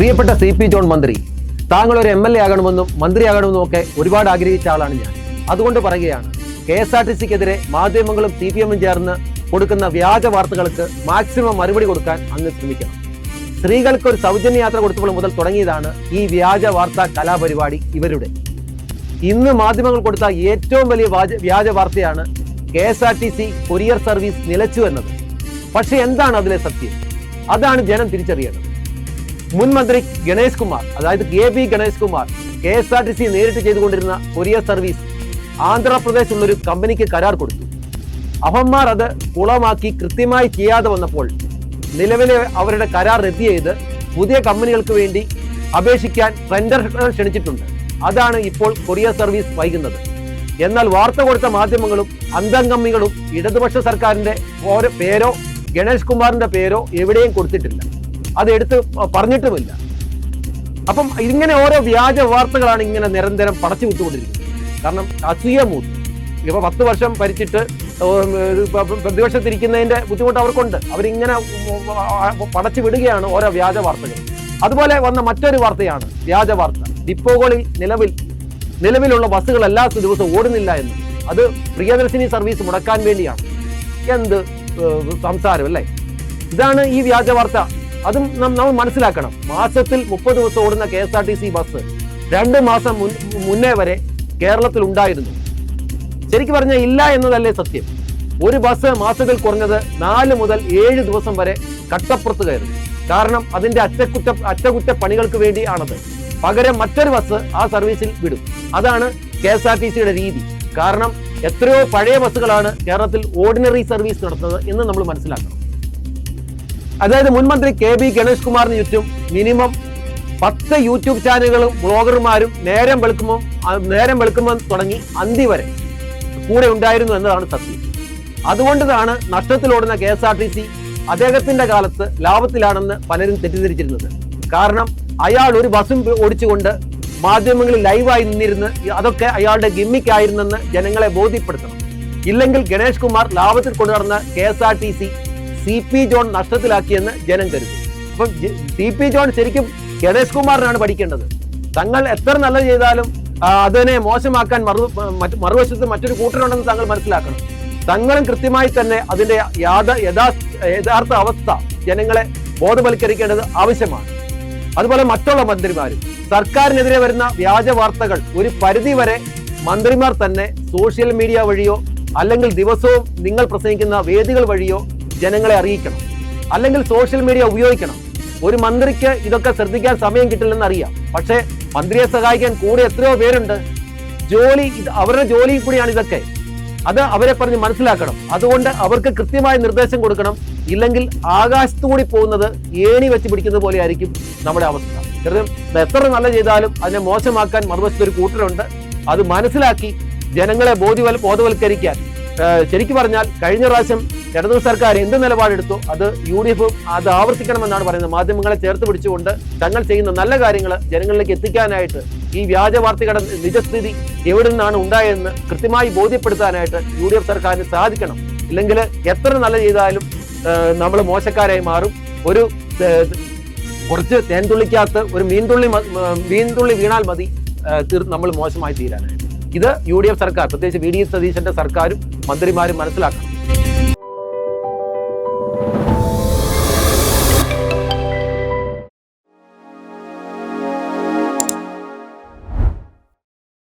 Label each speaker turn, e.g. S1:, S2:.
S1: പ്രിയപ്പെട്ട CP John മന്ത്രി, താങ്കൾ ഒരു MLA ആകണമെന്നും മന്ത്രിയാകണമെന്നും ഒക്കെ ഒരുപാട് ആഗ്രഹിച്ച ആളാണ് ഞാൻ. അതുകൊണ്ട് പറയുകയാണ്, KSRTCക്കെതിരെ മാധ്യമങ്ങളും CPM-ഉം ചേർന്ന് കൊടുക്കുന്ന വ്യാജ വാർത്തകൾക്ക് മാക്സിമം മറുപടി കൊടുക്കാൻ അങ്ങ് ശ്രമിക്കണം. സ്ത്രീകൾക്ക് ഒരു സൗജന്യ യാത്ര കൊടുത്തപ്പോൾ മുതൽ തുടങ്ങിയതാണ് ഈ വ്യാജ വാർത്താ കലാപരിപാടി ഇവരുടെ. ഇന്ന് മാധ്യമങ്ങൾ കൊടുത്ത ഏറ്റവും വലിയ വ്യാജ വാർത്തയാണ് KSRTC കൊറിയർ സർവീസ് നിലച്ചു എന്നത്. പക്ഷെ എന്താണ് അതിലെ സത്യം? അതാണ് ജനം തിരിച്ചറിയേണ്ടത്. മുൻ മന്ത്രി ഗണേഷ് കുമാർ, അതായത് KB ഗണേഷ് കുമാർ, KSRTC നേരിട്ട് ചെയ്തുകൊണ്ടിരുന്ന കൊറിയർ സർവീസ് ആന്ധ്രാപ്രദേശിലുള്ളൊരു കമ്പനിക്ക് കരാർ കൊടുത്തു. അവന്മാർ അത് കുളമാക്കി കൃത്യമായി ചെയ്യാതെ വന്നപ്പോൾ നിലവിലെ അവരുടെ കരാർ റദ്ദ് ചെയ്ത് പുതിയ കമ്പനികൾക്ക് വേണ്ടി അപേക്ഷിക്കാൻ ടെൻഡർ ക്ഷണിച്ചിട്ടുണ്ട്. അതാണ് ഇപ്പോൾ കൊറിയർ സർവീസ് വൈകുന്നത്. എന്നാൽ വാർത്ത കൊടുത്ത മാധ്യമങ്ങളും അന്തംഗമികളും ഇടതുപക്ഷ സർക്കാരിന്റെ പേരോ ഗണേഷ് കുമാറിന്റെ പേരോ എവിടെയും കൊടുത്തിട്ടില്ല, അത് എടുത്ത് പറഞ്ഞിട്ടുമില്ല. അപ്പം ഇങ്ങനെ ഓരോ വ്യാജ വാർത്തകളാണ് ഇങ്ങനെ നിരന്തരം പടച്ചു വിട്ടുകൊണ്ടിരിക്കുന്നത്. കാരണം അസൂയ മൂത്ത് ഇപ്പൊ 10 വർഷം ഭരിച്ചിട്ട് പ്രതിപക്ഷത്തിരിക്കുന്നതിന്റെ ബുദ്ധിമുട്ട് അവർക്കുണ്ട്. അവരിങ്ങനെ പടച്ചു വിടുകയാണ് ഓരോ വ്യാജ വാർത്തകൾ. അതുപോലെ വന്ന മറ്റൊരു വാർത്തയാണ് വ്യാജ വാർത്ത. ഡിപ്പോകളിൽ നിലവിലുള്ള ബസ്സുകൾ എല്ലാ ദിവസവും ഓടുന്നില്ല എന്ന്. അത് പ്രിയദർശിനി സർവീസ് മുടക്കാൻ വേണ്ടിയാണ്. എന്ത് സംസാരം അല്ലേ? ഇതാണ് ഈ വ്യാജ വാർത്ത. അതും നമ്മൾ മനസ്സിലാക്കണം. മാസത്തിൽ 30 ദിവസം ഓടുന്ന KSRTC ബസ് 2 മാസം മുന്നേ വരെ കേരളത്തിൽ ഉണ്ടായിരുന്നു. ശരിക്കും പറഞ്ഞാൽ ഇല്ല എന്നതല്ലേ സത്യം. ഒരു ബസ് മാസത്തിൽ കുറഞ്ഞത് 4 മുതൽ 7 ദിവസം വരെ കട്ടപ്പുറത്ത് കയറും. കാരണം അതിന്റെ അറ്റകുറ്റപ്പണികൾക്ക് വേണ്ടി ആണത്. പകരം മറ്റൊരു ബസ് ആ സർവീസിൽ വിടും. അതാണ് KSRTCയുടെ രീതി. കാരണം എത്രയോ പഴയ ബസ്സുകളാണ് കേരളത്തിൽ ഓർഡിനറി സർവീസ് നടത്തുന്നത് എന്ന് നമ്മൾ മനസ്സിലാക്കണം. അതായത് മുൻമന്ത്രി KB ഗണേഷ് കുമാറിന് ചുറ്റും മിനിമം 10 യൂട്യൂബ് ചാനലുകളും ബ്ലോഗർമാരും നേരം വെളുക്കുമ്പോൾ തുടങ്ങി അന്തി വരെ കൂടെ ഉണ്ടായിരുന്നു എന്നതാണ് സത്യം. അതുകൊണ്ടാണ് നഷ്ടത്തിലോടുന്ന KSRTC അദ്ദേഹത്തിന്റെ കാലത്ത് ലാഭത്തിലാണെന്ന് പലരും തെറ്റിദ്ധരിച്ചിരുന്നത്. കാരണം അയാൾ ഒരു ബസ്സും ഓടിച്ചുകൊണ്ട് മാധ്യമങ്ങളിൽ ലൈവായി നിന്നിരുന്ന് അതൊക്കെ അയാളുടെ ഗിമ്മിക്കായിരുന്നെന്ന് ജനങ്ങളെ ബോധ്യപ്പെടുത്തണം. ഇല്ലെങ്കിൽ ഗണേഷ് കുമാർ ലാഭത്തിൽ കൊണ്ടുനടന്ന KSRTC CP ജോൺ നഷ്ടത്തിലാക്കിയെന്ന് ജനം കരുതും. അപ്പം CP ജോൺ ശരിക്കും ഗണേഷ് കുമാറിനാണ് പഠിക്കേണ്ടത്. തങ്ങൾ എത്ര നല്ലത് ചെയ്താലും അതിനെ മോശമാക്കാൻ മറുവശത്ത് മറ്റൊരു കൂട്ടരുണ്ടെന്ന് താങ്കൾ മനസ്സിലാക്കണം. തങ്ങളും കൃത്യമായി തന്നെ അതിന്റെ യഥാർത്ഥ അവസ്ഥ ജനങ്ങളെ ബോധവൽക്കരിക്കേണ്ടത് ആവശ്യമാണ്. അതുപോലെ മറ്റുള്ള മന്ത്രിമാരും സർക്കാരിനെതിരെ വരുന്ന വ്യാജ വാർത്തകൾ ഒരു പരിധി വരെ മന്ത്രിമാർ തന്നെ സോഷ്യൽ മീഡിയ വഴിയോ അല്ലെങ്കിൽ ദിവസവും നിങ്ങൾ പ്രസംഗിക്കുന്ന വേദികൾ വഴിയോ ജനങ്ങളെ അറിയിക്കണം. അല്ലെങ്കിൽ സോഷ്യൽ മീഡിയ ഉപയോഗിക്കണം. ഒരു മന്ത്രിക്ക് ഇതൊക്കെ ശ്രദ്ധിക്കാൻ സമയം കിട്ടില്ലെന്ന് അറിയാം. പക്ഷേ മന്ത്രിയെ സഹായിക്കാൻ കൂടെ എത്രയോ പേരുണ്ട്. അവരുടെ ജോലി കൂടിയാണ് ഇതൊക്കെ. അത് അവരെ പറഞ്ഞ് മനസ്സിലാക്കണം. അതുകൊണ്ട് അവർക്ക് കൃത്യമായ നിർദ്ദേശം കൊടുക്കണം. ഇല്ലെങ്കിൽ ആകാശത്തുകൂടി പോകുന്നത് ഏണി വെച്ച് പിടിക്കുന്നത് പോലെ ആയിരിക്കും നമ്മുടെ അവസ്ഥ. എത്ര നല്ല ചെയ്താലും അതിനെ മോശമാക്കാൻ മറുവശത്ത് ഒരു കൂട്ടരുണ്ട്. അത് മനസ്സിലാക്കി ജനങ്ങളെ ബോധവൽക്കരിക്കാൻ ശരിക്കും പറഞ്ഞാൽ കഴിഞ്ഞ പ്രാവശ്യം ഇടതു സർക്കാർ എന്ത് നിലപാടെടുത്തോ അത് UDF അത് ആവർത്തിക്കണമെന്നാണ് പറയുന്നത്. മാധ്യമങ്ങളെ ചേർത്ത് പിടിച്ചുകൊണ്ട് തങ്ങൾ ചെയ്യുന്ന നല്ല കാര്യങ്ങൾ ജനങ്ങളിലേക്ക് എത്തിക്കാനായിട്ട് ഈ വ്യാജ വാർത്തകളുടെ നിജസ്ഥിതി എവിടെ നിന്നാണ് ഉണ്ടായതെന്ന് കൃത്യമായി ബോധ്യപ്പെടുത്താനായിട്ട് UDF സർക്കാരിന് സാധിക്കണം. ഇല്ലെങ്കിൽ എത്ര നല്ല ചെയ്താലും നമ്മൾ മോശക്കാരായി മാറും. ഒരു കുറച്ച് തേൻതുള്ളിക്കകത്ത് ഒരു മീൻതുള്ളി വീണാൽ മതി നമ്മൾ മോശമായി തീരാനായിട്ട്. ഇത് UDF സർക്കാർ, പ്രത്യേകിച്ച് VD സതീശന്റെ സർക്കാരും മന്ത്രിമാരും മനസ്സിലാക്കണം.